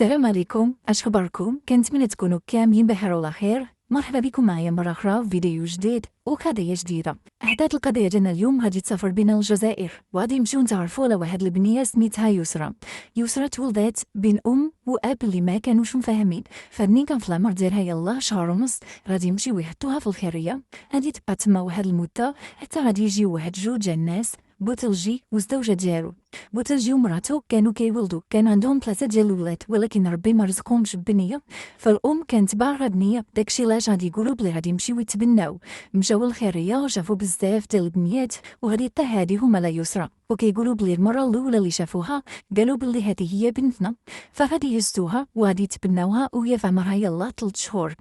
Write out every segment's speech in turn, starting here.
السلام عليكم، اش اخباركم؟ كنتمنى تكونوا كاملين بخير وعلى خير. مرحبا بكم معايا مرة أخرى في فيديو جديد وقضية جديدة. أحداث القضية ديالنا اليوم غادي تسافر بنا الجزائر، وغادي نمشيو نتعرفوا على واحد البنية سميتها يسرى. يسرى تولدات بين وأب اللي ما كانوش مفاهمين، فمنين كان في العمر ديالها يلاه شهر ونص غادي يمشيو يحطوها في الخيرية. غادي تبقى تما واحد المدة حتى غادي يجيو واحد جوج الناس، بوتلجي والزوجة ديالو. بوتلجي ومراتو كانوا كيولدوا، كان عندهم 3 ديال الولاد، ولكن ربي ما رزقهمش ببنيه. فالام كانت باغا بنيه، داكشي علاش غادي يقولوا بلي غادي يمشيو يتبناو. مشاو للخيريه وشافوا بزاف ديال البنيات، وغادي حتى هادي هما لا يسرى، وكيقولوا بلي المره الاولى اللي شافوها قالوا بلي هذه هي بنتنا. فغادي يهزوها وغادي يتبناوها وهي في عمرها يلا 3 شهور.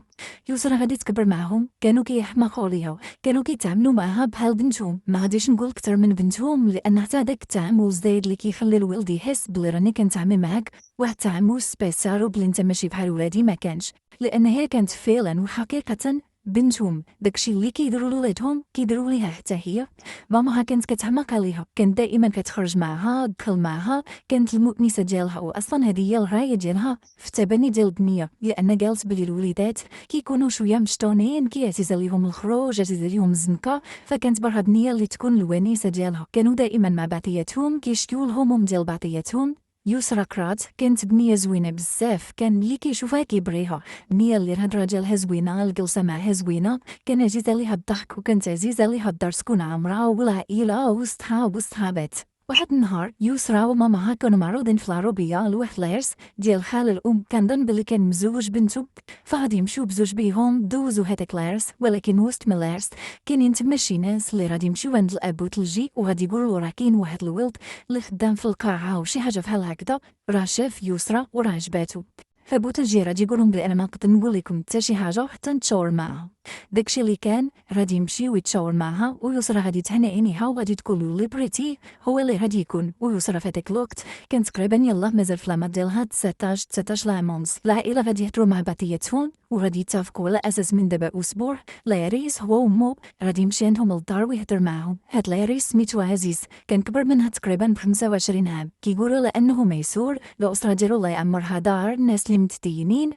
يسرى غادي تكبر معاهم، كانوا كيحماقوا عليها، كانوا كيتعاملوا معها بحال بنتهم. ما غاديش نقول اكثر من بنتهم، لان حتى داك التعامل الزايد اللي كيخلي الولد يحس بلي راني كنتعامل معاك واحد التعامل سبيسيال وبلي انت ماشي بحال ولادي ما كانش، لان هي كانت فعلا وحقيقه بنتهم. داكشي اللي كيديروا لولادهم كيديروا ليها حتى هي. ماماها كانت كتحماق عليها، كانت دائما كتخرج معها تدخل معها، كانت المؤنسه ديالها، واصلا هذه هي الغايه ديالها في التبني ديال البنيه، لان قالت بلي الوليدات كيكونوا شويه مشطونين، كيعزز عليهم الخروج، عزيز عليهم الزنقه، فكانت برها بنيه اللي تكون الونيسه ديالها. كانوا دائما مع بعضياتهم كيشكيو الهموم ديال بعضياتهم. يسرى كرات كانت بنيه زوينه بزاف، كان اللي كيشوفها كيبغيها، بنيه اللي الهضره ديالها زوينه، الجلسه معها زوينه، كان عزيز عليها الضحك، وكانت عزيز عليها الدار تكون عامره والعائله والصحاب والصحابات. واحد النهار يسرى وماماها كانوا معروضين في العربيه لواحد العرس ديال خال الام، كنظن بلي كان مزوج بنته، فغادي يمشيو بزوج بيهم دوزو هذاك العرس. ولكن وسط من العرس كاينين تما شي ناس اللي غادي يمشيو عند الاب بوتلجي وغادي يقولوا راه كاين واحد الولد اللي خدام في القاعه وشي حاجه بحال هكذا، راه شاف يسرى وراه عجباتو. فبوتلجي غادي يقولهم بلي انا ما نقدر نقول لكم حتى شي حاجه حتى نتشاور معاها. داكشي اللي كان غادي يمشي ويتشاور معاها، ويسرى غادي تهنى عينيها وغادي تقول لي بريتي هو اللي غادي يكون. ويسرى في هذاك الوقت كانت تقريبا يلاه مازال في العمر ديالها 19 عام ونص. العائله غادي يهضروا مع بعضياتهم وغادي يتفقوا على اساس من دابا اسبوع العريس هو ومو غادي يمشي عندهم للدار ويهضر معاهم. هاد العريس سميتو عزيز، كان كبر منها تقريبا ب 25 عام. كيقولوا لانه ميسور، الاسره ديالو الله يعمرها دار الناس اللي متدينين،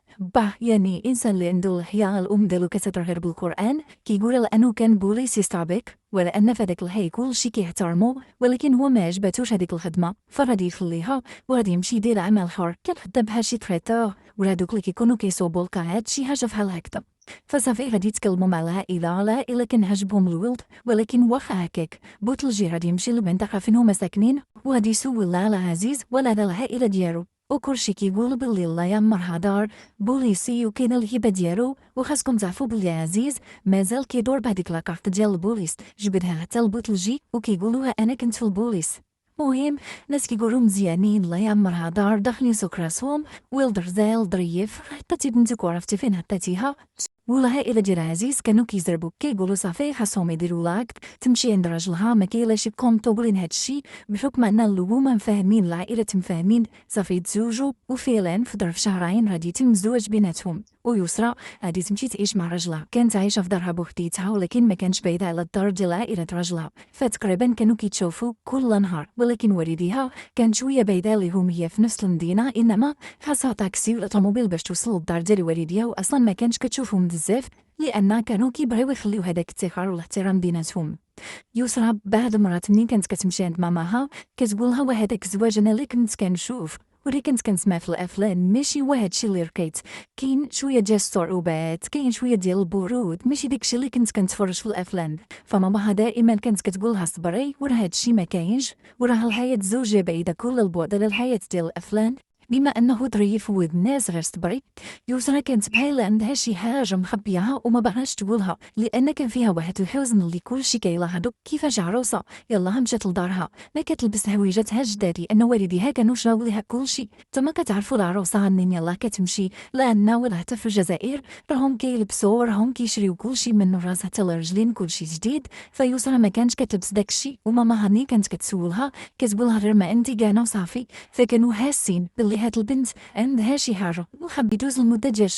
يعني انسان اللي عنده الحياه. الام ديالو كتهضر غير بالقران. كيقولوا لانه كان بوليسي سابق، ولان في هذاك الحي كلشي كيحترمو، ولكن هو ما عجباتوش هذيك الخدمه، فغادي يخليها وغادي يمشي يدير عمل اخر. كان خدام بحال شي تريتور ولا دوك اللي كيكونوا كيصوبوا القاعات، شي حاجه بحال هكذا. فصافي غادي يتكلموا مع العائله كان عجبهم الولد، ولكن واخا هكاك بوتلجي غادي يمشي للمنطقه فين هما ساكنين وغادي يسول لا على عزيز ولا على العائله ديالو، وكلشي كيقول بلي الله يعمرها دار بوليسي وكاين الهبه ديالو. وخاصكم تعرفوا بلي عزيز مازال كيدور بهذيك لاكارت ديال البوليس، جبدها حتى البوتلجي وكيقولوها انا كنت في البوليس. مهم ناس كيقولوا مزيانين الله يعمرها دار، داخلين سوق راسهم، ولد رزال ظريف، حطيتي بنتك وعرفتي فين حطيتيها. والعائله ديال عزيز كانوا كيزربوا كيقولوا صافي خاصهم يديروا لاك تمشي عند راجلها، ما كاينلاش كونطوبلين هادشي بحكم ان الهما مفاهمين العائله مفاهمين، صافي يتزوجوا. وفعلا في ظرف شهرين غادي يتم الزواج بيناتهم. ويسرى غادي تمشي تعيش مع راجلها، كانت عايشه في دارها بوحديتها ولكن ما كانش بعيده على الدار ديال عائله راجلها، فتقريبا كانوا كيتشوفوا كل نهار. ولكن والديها كانت شويه بعيده ليهم، هي في نفس المدينه انما خاصها طاكسي ولا طوموبيل باش توصل للدار ديال والديها، واصلا ما كانش كتشوفهم بزاف لان كانوا كيبغيو يخليو هذاك التفاخر والاحترام بيناتهم. يسرى بعد مرات منين كانت كتمشي عند ماماها كتقولها وهذاك الزواج انا اللي كنت كنشوف واللي كنت كنسمع في الافلام، ماشي واحد الشيء اللي ركيت، كاين شويه ديال الصعوبات، كاين شويه ديال البرود، ماشي داكشي اللي كنت كنتفرج في الافلام. فماماها دائما كانت كتقولها صبري وراه هادشي ما كاينش، وراه الحياه الزوجيه بعيده كل البعد على الحياه ديال الافلام، بما انه ظريف ود الناس غير صبري. يسرى كانت بحال عندها شي حاجه مخبيها وما باغاش تقولها، لان كان فيها واحد الحزن اللي كلشي كيلاحظوا. كيفاش عروسه يلاه مشات لدارها ما كتلبس حويجاتها جداد لان والديها كانوا شراو ليها كلشي. تما كتعرفوا العروسه منين يلاه كتمشي لعنا ولا حتى في الجزائر راهم كيلبسوا راهم كيشريو كلشي من الراس حتى للرجلين كلشي جديد. فيسرى ما كانش كتلبس داكشي، وماما هاني كانت كتسولها كتقولها غير ما انت كانا وصافي. فكانوا حاسين باللي هاد البنت عندها شي حاجه. وحب يدوز المده ديال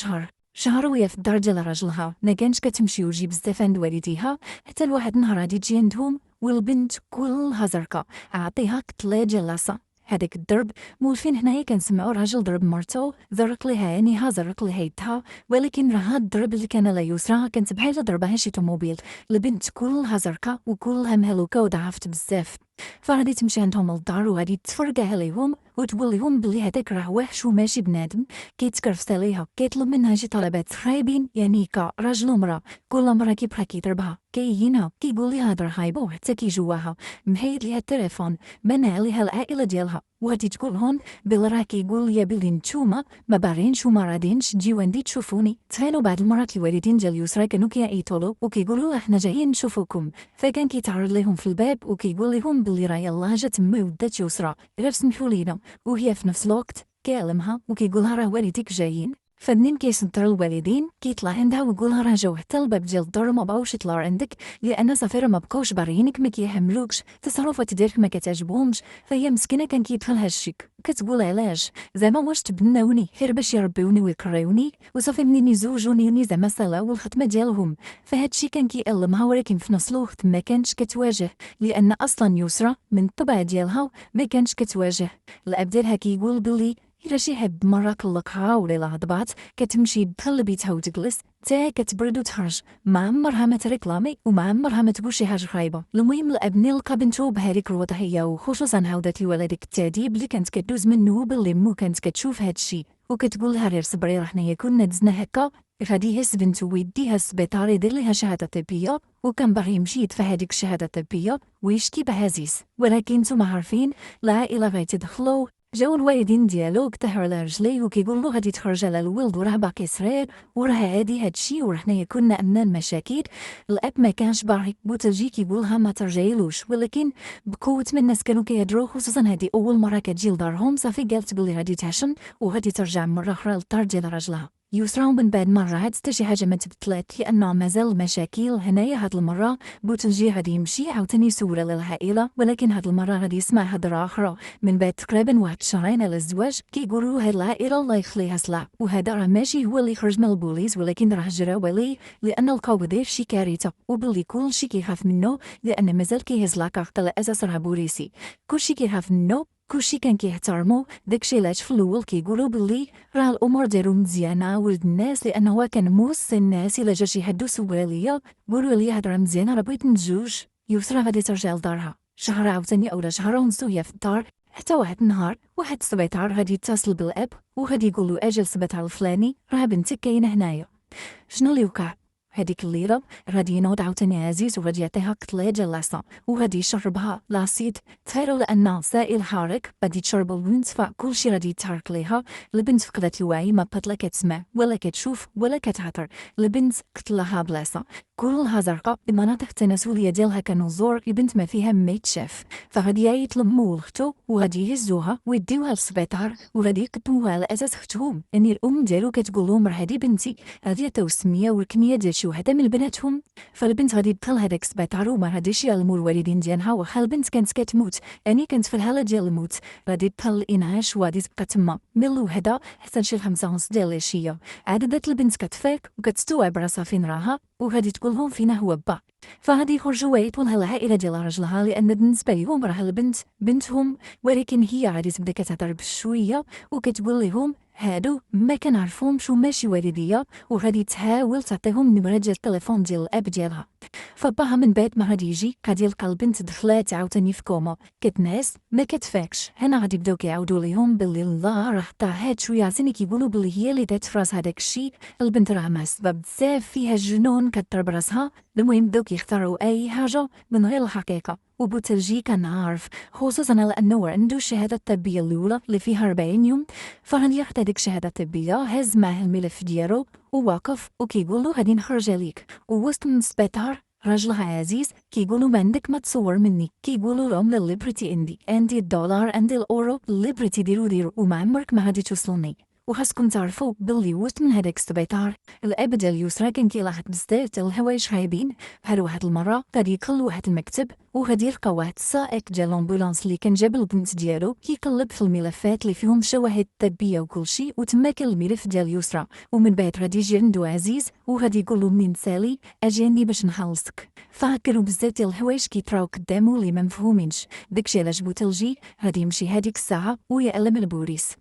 شهر وهي في الدار ديال راجلها، ما كانش كتمشي وتجي بزاف عند والديها، حتى لواحد النهار غادي تجي عندهم والبنت كلها زرقاء، عطيها قتله ديال لاصا. هداك الضرب مولفين هنايا كنسمعو راجل ضرب مرتو زرق ليها عينيها زرق ليها يدها، ولكن راه هاد الضرب اللي كان ليسرى كانت بحال ضربها شي طوموبيل. البنت كلها زرقاء وكلها مهلوكه وضعفت بزاف. فغادي تمشي عندهم للدار وغادي تفرقع عليهم وتقول بلي هداك راه وحش وماشي بنادم، كيتكرفس عليها كيطلب منها شي طلبات خايبين يعني كراجل ومرا. كل مرة كيبقى كيضربها كيهينها كيقول ليها هضر خايبه حتى كيجواها، محيد ليها التليفون، منع عليها العائله ديالها. وغادي تقول هون بلي راه كيقول ليا بلي نتوما ما باغينش وما رادينش تجيو عندي تشوفوني. تخيلوا بعض المرات الوالدين ديال يسرى كانوا كيعيطوا وكيقولوا احنا جايين نشوفوكم، فكان كيتعرض لهم في الباب وكيقول لهم بلي راه يلاه جات امي ودات يسرى غير سمحوا لينا، وهي في نفس الوقت كيعلمها وكيقولها راه والديك جايين. فمنين كيصدر الوالدين كيطلع عندها ويقولها راه جاو حتى الباب ديال الدار ما بغاوش يطلعوا عندك لان صافي ما بقاوش باريينك ما كيحملوكش التصرفات ديالك ما كتعجبهمش. فهي مسكينه كان كيدخلها الشك كتقول علاش زعما واش تبناوني غير باش يربيوني ويكريوني وصافي منين يزوجوني زعما سالاو الخدمه ديالهم. فهادشي كان كيألمها ولكن في نفس الوقت ما كانش كتواجه لان اصلا يسرى من الطبع ديالها ما كانش كتواجه. الاب ديالها كيقول بلي إلا شي حب مرة كلقها ولا لا هضبات كتمشي بحال لبيتها وتجلس تا كتبرد وتخرج، ما عمرها ما تريكلامي وما عمرها ما تقول شي حاجه خايبه. المهم الاب لقى بنته بهذيك الوضعيه وخصوصا عاودت لولدك التعذيب اللي كانت كدوز منه باللي مو كانت كتشوف هادشي وكتقول لها غير صبري راه حنايا كنا دزنا هكا. غادي يهز بنته ويديها للسبيطار يدير ليها شهاده طبيه وكان باغي يمشي يدفع هذيك الشهاده الطبيه ويشكي بعزيز، ولكن نتوما عارفين العائله غيتدخلوا. جاو الوالدين ديالو كتحوا على رجليه وكيقول له غادي تخرج على الولد وراه باقي صغير وراه عادي هادشي وراه حنايا كنا عندنا المشاكل. الاب ما كانش باغي بوتلجي كيقولها ما ترجعيلوش، ولكن بقوه من الناس كانوا كيهضروا خصوصا هذه اول مره كتجي لدارهم صافي قالت بلي غادي تعشم وغادي ترجع مره اخرى للدار ديال راجلها. يسرى من بعد ما رجعت حتى شي حاجه ما تبدلات لانه مازال المشاكل. هنايا هاد المره بوتلجي غادي يمشي عاوتاني يسول على العائله، ولكن هاد المره غادي يسمع هضره اخرى. من بعد تقريبا واحد شهرين على الزواج كيقولوا هاد العائله الله يخليها صلاح، وهذا راه ماشي هو اللي خرج من البوليس ولكن راه جراو عليه لان لقاو داير شي كارثه وباللي كلشي كيخاف منه لان مازال كيهز لاكارت على اساس راه بوليسي. كلشي كيخاف منه كلشي كان كيحترمو. داكشي علاش في الاول كيقولوا بلي راه الامور دارو مزيانه ولد الناس لانه هو كان موصي الناس الا جا شي حد وسول ليا قولوا لي هضره مزيانه راه بغيت نتزوج. يسرى غادي ترجع لدارها شهر عاوتاني اولا شهر ونص وهي في الدار، حتى واحد النهار واحد السبيطار غادي يتصل بالاب وغادي يقولوا اجي للسبيطار الفلاني راه بنتك كاينه هنايا. شنو اللي وقع؟ هذيك الليله غادي ينوض عاوتاني عزيز وغادي يعطيها قطله ديال العصا وغادي يشربها لاسيد. تخيلوا لان سائل حارق غادي تشرب البنت فكلشي غادي يتحرك ليها. البنت فقدت الوعي ما بقات لا كتسمع ولا كتشوف ولا كتهضر. البنت قتلها بلاصه كلها زرقاء المناطق التناسليه ديالها كانوا زور. البنت ما فيها ما يتشاف. فغادي يعيط لمو ولختو وغادي يهزوها ويديوها للسبيطار وغادي يقدموها على اساس اختهم. يعني الام ديالو كتقول لهم راه هذه بنتي هذه تا السميه والكنيه ديال شي وحده من بناتهم. فالبنت غادي تدخل هذاك السبيطار وما غاديش يعلموا الوالدين ديالها واخا البنت كانت كتموت يعني كانت في الحاله ديال الموت. غادي تدخل الانعاش وغادي تبقى تما من الوحده حتى شي 5:30 ديال العشيه. عاد بدات البنت كتفيق وكتستوعب راسها فين راها وغادي تقول لهم فينا هو با. فغادي يخرجوا ويعيطوا لها العائله ديال راجلها لان بالنسبه لهم راه البنت بنتهم، ولكن هي غادي تبدا كتهضر بشويه وكتقول لهم هادو ما كنعرفهمش وماشي والديا وغادي تحاول تعطيهم نمره ديال التليفون ديال الاب ديالها. فباها من بعد ما غادي يجي غادي يلقى البنت دخلات عاوتاني في كوما كتنعس ما كتفاكش. هنا غادي يبداو كيعاودوا ليهم باللي الله راه حتى هاد شويه عاوتاني كيقولوا باللي هي اللي دات في راسها داك الشيء. البنت راه معصبه بزاف فيها الجنون كضرب راسها. المهم بداو كيختاروا اي حاجه من غير الحقيقه. وبوتلجي كان عارف خصوصا لانه عنده الشهاده الطبيه الاولى اللي فيها 40 يوم. فغادي ياخذ هذيك الشهاده الطبيه هز معاه الملف ديالو وواقف وكيقول له غادي نخرج عليك. ووسط من السبيطار راجلها عزيز كيقولوا ما عندك ما تصور مني. كيقولوا لهم الليبرتي عندي الدولار عندي الاورو الليبرتي ديرو وما عمرك ما غادي توصلني. وخاصكم تعرفوا باللي وسط من هداك السبيطار الأب ديال يسرا كان كيلاحظ بزاف ديال الحوايج خايبين. بحال واحد المرة غادي يدخل لواحد المكتب وغادي يلقى واحد السائق ديال لومبولانس اللي كان جاب البنت ديالو كيقلب في الملفات اللي فيهم الشواهد الطبية وكلشي، وتما كان الملف ديال يسرا. ومن بعد غادي يجي عندو عزيز وغادي يقول له منين سالي اجاني باش نخلصك. فكروا بزاف ديال الحوايج كيطراو قدامو اللي ما مفهومينش. داكشي علاش بوتلجي غادي يمشي هاديك الساعة ويعلم البوليس.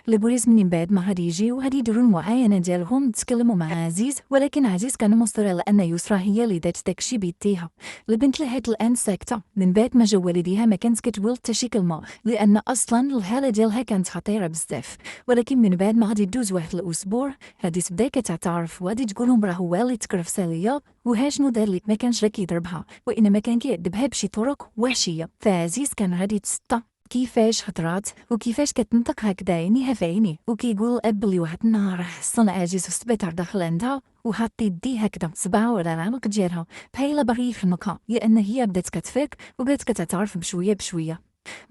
البوليس من بعد ما غادي يجي وغادي يديروا المعاينه ديالهم تكلموا مع عزيز، ولكن عزيز كان مصر على ان يسرا هي اللي دات داكشي بيديها. البنت لهاد الان ساكته من بعد ما جا والديها ما كانت كتقول حتى شي كلمه، لان اصلا الحاله ديالها كانت خطيره بزاف. ولكن من بعد ما غادي يدوز واحد الاسبوع غادي تبدا كتعترف وغادي تقول لهم راه هو اللي تكرف ساليه وها شنو دار لك، ما كانش راه كيضربها وانما كان كيعذبها بشي طرق وحشيه. فعزيز كان غادي يتسطى كيفاش هضرات وكيفاش كتنطق هكذا عينيها في عينيه، وكيقول الاب بلي واحد النهار حصل عاجز في السبيطار داخل عندها وحط يديه هكذا صباعه على العنق ديالها بحال الا باغي يخنقها، لان هي بدات كتفيق وبدات كتعترف بشويه بشويه.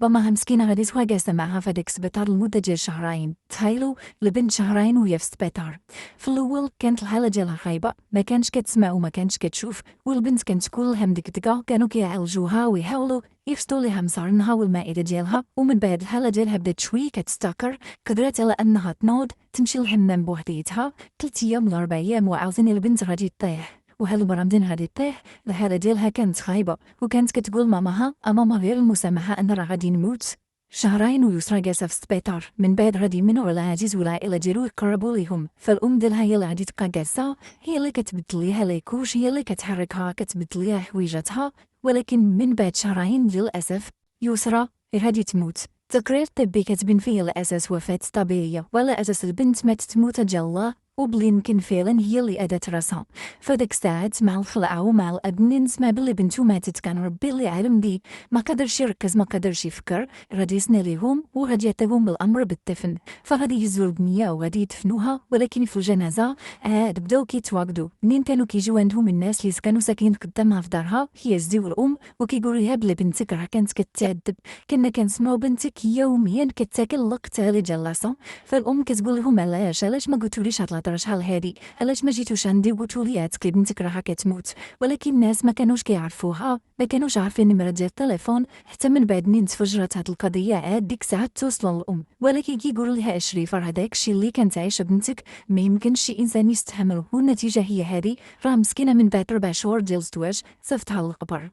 ماماها مسكينه غادي تبقى جالسه معاها في هذاك السبيطار لمده ديال شهرين. تخيلوا البنت شهرين وهي في السبيطار. في الاول كانت الحاله ديالها خايبه، ما كانش كتسمع وما كانش كتشوف، والبنت كانت كلها مدقدقه، كانوا كيعالجوها ويحاولوا يفصلوا ليها مصارنها والمائده ديالها. ومن بعد الحاله ديالها بدات شويه كتستقر، قدرت على انها تنوض تمشي للحمام بوحديتها 3 ايام ولا 4 ايام، وعاوزين البنت غادي طيح. وهالمرة مدين غادي طيح الحالة ديالها كانت خايبة، وكانت كتقول ماماها ماما غير المسامحة أنا راه غادي نموت. شهرين ويسرا جالسة في السبيطار، من بعد غادي يمنعوا على عزيز والعائلة ديالو يقربوا ليهم. فالأم ديالها هي اللي غادي تبقى جالسة، هي اللي كتبدل ليها ليكوش، هي اللي كتحركها كتبدل ليها حويجاتها. ولكن من بعد شهرين للأسف يسرا غادي تموت. تقرير طبي كتبين فيه على أساس وفاة طبيعية وعلى أساس البنت ماتت موتة ديال الله، وبلي يمكن فعلا هي اللي أدت راسها. فداك الساعات مع الخلعة ومع الأب منين سمع بلي بنتو ماتت كان ربي اللي عالم بيه، ما قدرش يركز ما قدرش يفكر، غادي يسنى ليهم وغادي يعطيهم بالأمر بالدفن. فغادي يهزوا البنية وغادي يدفنوها، ولكن في الجنازة عاد بداو كيتواقدوا. منين كانوا كيجيو عندهم الناس اللي كانوا ساكنين قدامها في دارها كيهزيو الأم وكيقولوا لها بلي بنتك راه كانت كتعذب، كنا كنسمعوا بنتك يوميا كتاكل لقتالي ديال لاصون. فالأم كتقول لهم علاش ما قلتوليش هاد الهضره شحال هادي، علاش ما جيتوش عندي وقلتولي عتقي بنتك راها كتموت. ولكن الناس ما كانوش كيعرفوها، ما كانوش عارفين النمره ديال التليفون. حتى من بعد منين تفجرت هاد القضيه عاد ديك الساعه توصل للام، ولكن كيقولوا لها شريفه راه داكشي اللي كانت عايشه بنتك ما يمكنش شي انسان يستحمله، والنتيجه هي هادي. راه مسكينه من بعد 4 شهور ديال الزواج صيفطها للقبر.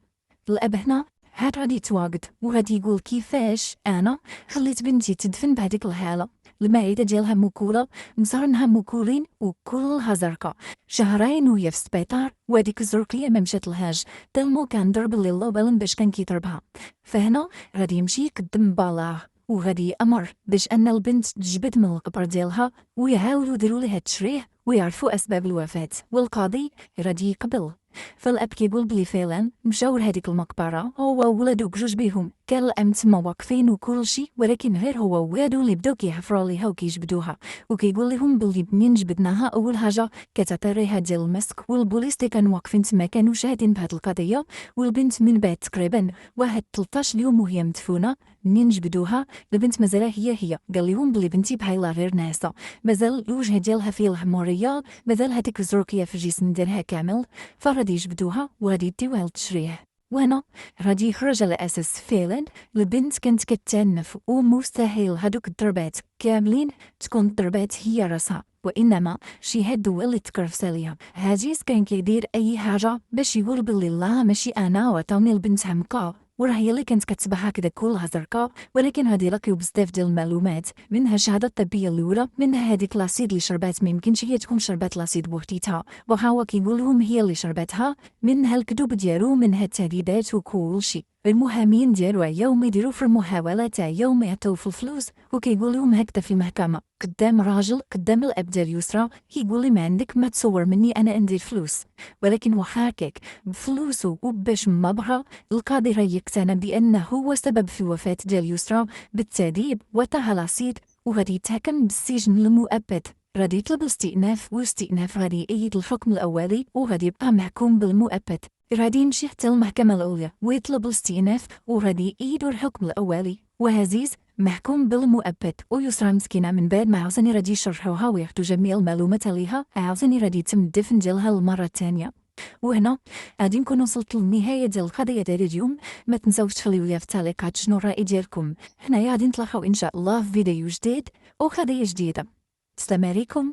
الاب هنا هاد غادي يتواقد وغادي يقول كيفاش انا خليت بنتي تدفن بهذيك الحاله، المعده ديالها مكوله، مصارنها مكولين وكلها زرقاء، شهرين وهي في السبيطار، وهذيك الزرقيه ما مشات لهاش تلمو كان ضرب لي الله بالن باش كان كيضربها. فهنا غادي يمشي يقدم بلاغ وغادي يأمر باش ان البنت تجبد من القبر ديالها ويحاولوا يديروا لها التشريح ويعرفوا اسباب الوفاه، والقاضي غادي يقبل. فالاب كيقول بلي فعلا مشاو لهاديك المقبره هو وولادو بجوج بيهم، كان الام تما واقفين وكل شيء، ولكن غير هو وولادو اللي بداو كيحفروا ليها وكيجبدوها. وكيقول لهم بلي منين جبدناها اول حاجه كتعطي الريحه ديال المسك، والبوليس اللي كانوا واقفين تما كانوا شاهدين بهاد القضيه. والبنت من بعد تقريبا واحد 13 يوم وهي مدفونه، منين جبدوها البنت مازال هي قال لهم بلي بنتي بحال غير ناعسه، مازال الوجه ديالها فيه الحموريه، مازال هذيك الزرقيه في الجسم ديالها كامل. فغادي يجبدوها وغادي يديوها للتشريح. وهنا غادي يخرج على اساس فعلا البنت كانت كتعنف، ومستحيل هادوك الضربات كاملين تكون ضربات هي راسها، وانما شي هاد هو اللي تكرف ساليها. عزيز كان كيدير اي حاجه باش يقول بلي الله ماشي انا وعطاوني البنت حمقى وراه هي اللي كانت كتصبح هكذا كلها زرقاء. ولكن غادي يلاقيو بزاف ديال المعلومات، منها الشهاده الطبيه الاولى، منها هذيك لاسيد اللي شربات ما يمكنش هي تكون شربات لاسيد بوحديتها، واخا هو كيقول لهم هي اللي شربتها، منها الكذوب ديالو، منها التهديدات وكل شيء. المحامين ديالو يوم يديروا في المحاولة تاع يوم يعطيو في الفلوس، وكيقول لهم هكذا في المحكمة قدام راجل قدام الاب ديال يسرا، كيقول لي ما عندك ما تصور مني انا ندير فلوس. ولكن واخا هكاك بفلوسو وباش ما بغى القاضي راه يقتنع بانه هو سبب في وفاة ديال يسرا بالتعذيب وطاها لاسيد، وغادي يتحكم بالسجن المؤبد. غادي يطلب الاستئناف، والاستئناف غادي يأيد الحكم الاولي وغادي يبقى محكوم بالمؤبد. غادي يمشي حتى المحكمة العليا ويطلب الاستئناف وغادي يأيدوا الحكم الأولي. وعزيز محكوم بالمؤبد ويسرى مسكينة من بعد ما عاوزاني ردي يشرحوها وياخدوا جميع المعلومات عليها عاوزاني ردي يتم الدفن ديالها المرة الثانية. وهنا غادي نكون وصلت للنهاية ديال القضية ديال اليوم. ما تنساوش تخليو ليا في التعليقات شنو الرأي ديالكم. هنايا غادي نتلاقاو ان شاء الله في فيديو جديد وقضية جديدة. السلام عليكم.